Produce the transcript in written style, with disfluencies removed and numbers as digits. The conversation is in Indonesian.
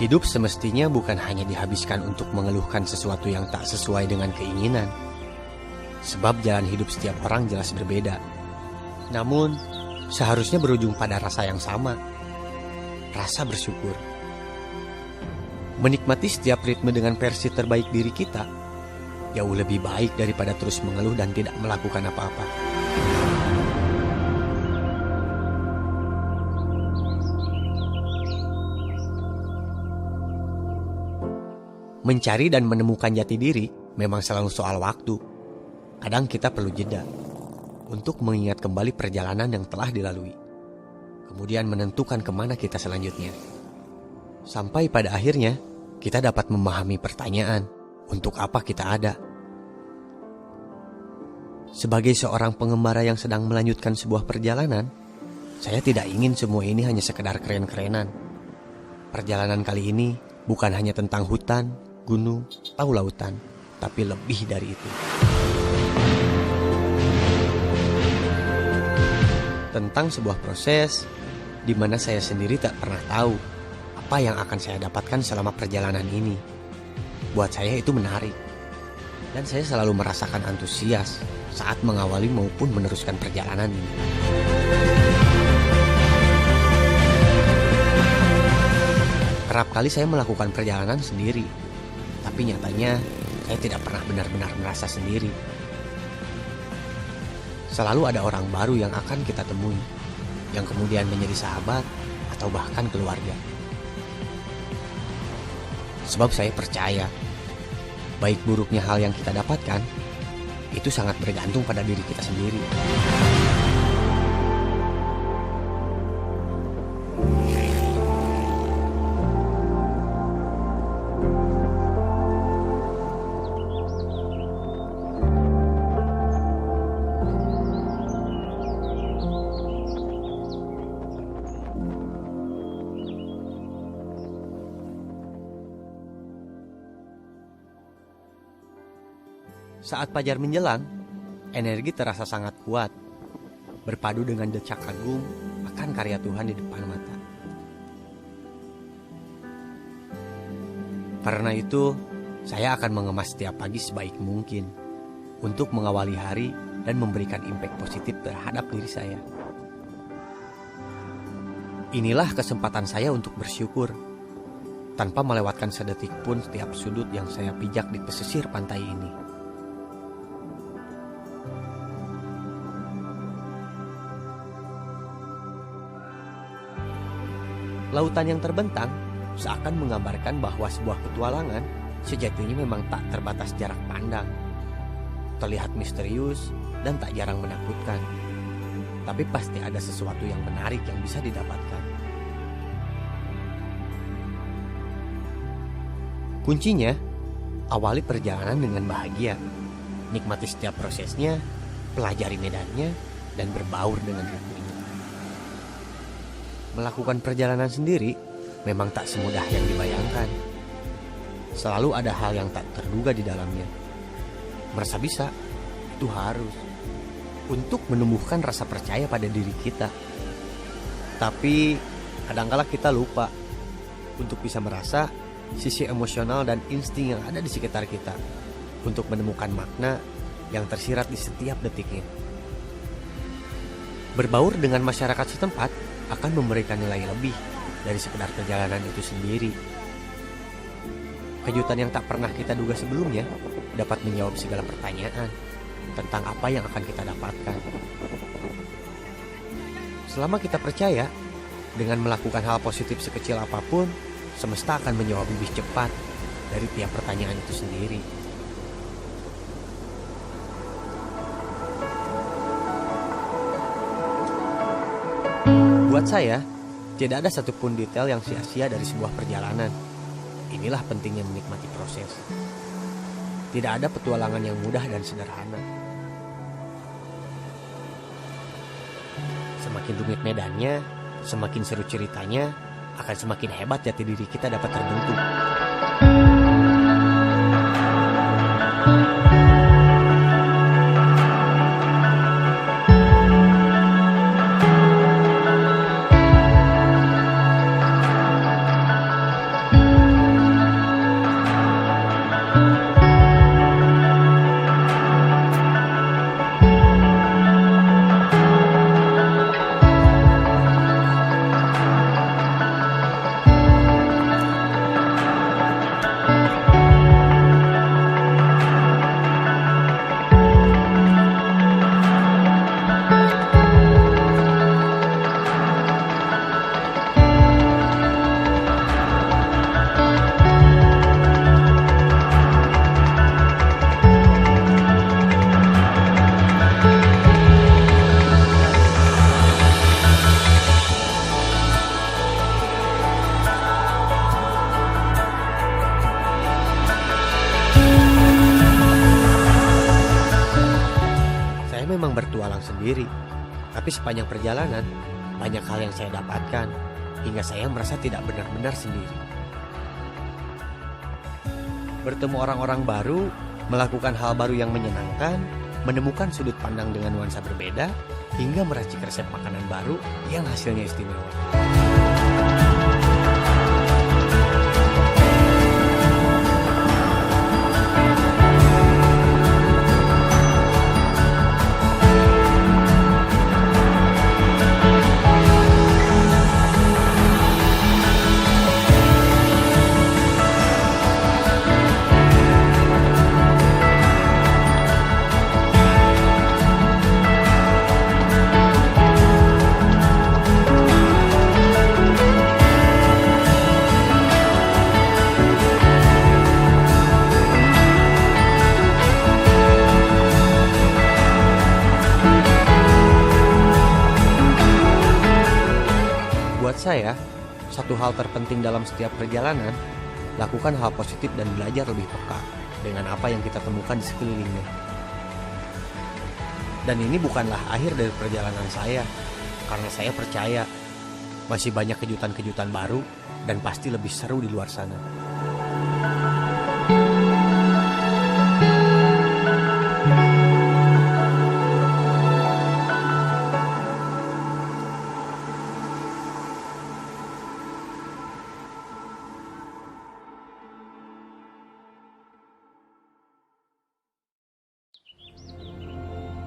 Hidup semestinya bukan hanya dihabiskan untuk mengeluhkan sesuatu yang tak sesuai dengan keinginan. Sebab jalan hidup setiap orang jelas berbeda. Namun, seharusnya berujung pada rasa yang sama. Rasa bersyukur. Menikmati setiap ritme dengan versi terbaik diri kita jauh lebih baik daripada terus mengeluh dan tidak melakukan apa-apa. Mencari dan menemukan jati diri memang selalu soal waktu. Kadang kita perlu jeda untuk mengingat kembali perjalanan yang telah dilalui. Kemudian menentukan kemana kita selanjutnya. Sampai pada akhirnya kita dapat memahami pertanyaan, untuk apa kita ada? Sebagai seorang pengembara yang sedang melanjutkan sebuah perjalanan, saya tidak ingin semua ini hanya sekedar keren-kerenan. Perjalanan kali ini bukan hanya tentang hutan, gunung, atau lautan, tapi lebih dari itu. Tentang sebuah proses di mana saya sendiri tak pernah tahu apa yang akan saya dapatkan selama perjalanan ini. Buat saya itu menarik. Dan saya selalu merasakan antusias saat mengawali maupun meneruskan perjalanan ini. Kerap kali saya melakukan perjalanan sendiri, tapi nyatanya saya tidak pernah benar-benar merasa sendiri. Selalu ada orang baru yang akan kita temui, yang kemudian menjadi sahabat atau bahkan keluarga. Sebab saya percaya, baik buruknya hal yang kita dapatkan, itu sangat bergantung pada diri kita sendiri. Saat fajar menjelang, energi terasa sangat kuat, berpadu dengan decak kagum akan karya Tuhan di depan mata. Karena itu, saya akan mengemas setiap pagi sebaik mungkin untuk mengawali hari dan memberikan impact positif terhadap diri saya. Inilah kesempatan saya untuk bersyukur, tanpa melewatkan sedetik pun setiap sudut yang saya pijak di pesisir pantai ini. Lautan yang terbentang seakan menggambarkan bahwa sebuah petualangan sejatinya memang tak terbatas jarak pandang. Terlihat misterius dan tak jarang menakutkan. Tapi pasti ada sesuatu yang menarik yang bisa didapatkan. Kuncinya, awali perjalanan dengan bahagia. Nikmati setiap prosesnya, pelajari medannya, dan berbaur dengan ritmenya. Melakukan perjalanan sendiri memang tak semudah yang dibayangkan. Selalu ada hal yang tak terduga di dalamnya. Merasa bisa, itu harus. Untuk menumbuhkan rasa percaya pada diri kita. Tapi kadangkala kita lupa untuk bisa merasa sisi emosional dan insting yang ada di sekitar kita. Untuk menemukan makna yang tersirat di setiap detiknya. Berbaur dengan masyarakat setempat akan memberikan nilai lebih dari sekedar perjalanan itu sendiri. Kejutan yang tak pernah kita duga sebelumnya dapat menjawab segala pertanyaan tentang apa yang akan kita dapatkan. Selama kita percaya, dengan melakukan hal positif sekecil apapun, semesta akan menjawab lebih cepat dari tiap pertanyaan itu sendiri. Buat saya, tidak ada satupun detail yang sia-sia dari sebuah perjalanan. Inilah pentingnya menikmati proses. Tidak ada petualangan yang mudah dan sederhana. Semakin rumit medannya, semakin seru ceritanya, akan semakin hebat jati diri kita dapat terbentuk. memang bertualang sendiri, tapi sepanjang perjalanan banyak hal yang saya dapatkan hingga saya merasa tidak benar-benar sendiri. Bertemu orang-orang baru, melakukan hal baru yang menyenangkan, menemukan sudut pandang dengan nuansa berbeda, hingga meracik resep makanan baru yang hasilnya istimewa. Buat saya, satu hal terpenting dalam setiap perjalanan, lakukan hal positif dan belajar lebih peka dengan apa yang kita temukan di sekelilingnya. Dan ini bukanlah akhir dari perjalanan saya, karena saya percaya masih banyak kejutan-kejutan baru dan pasti lebih seru di luar sana.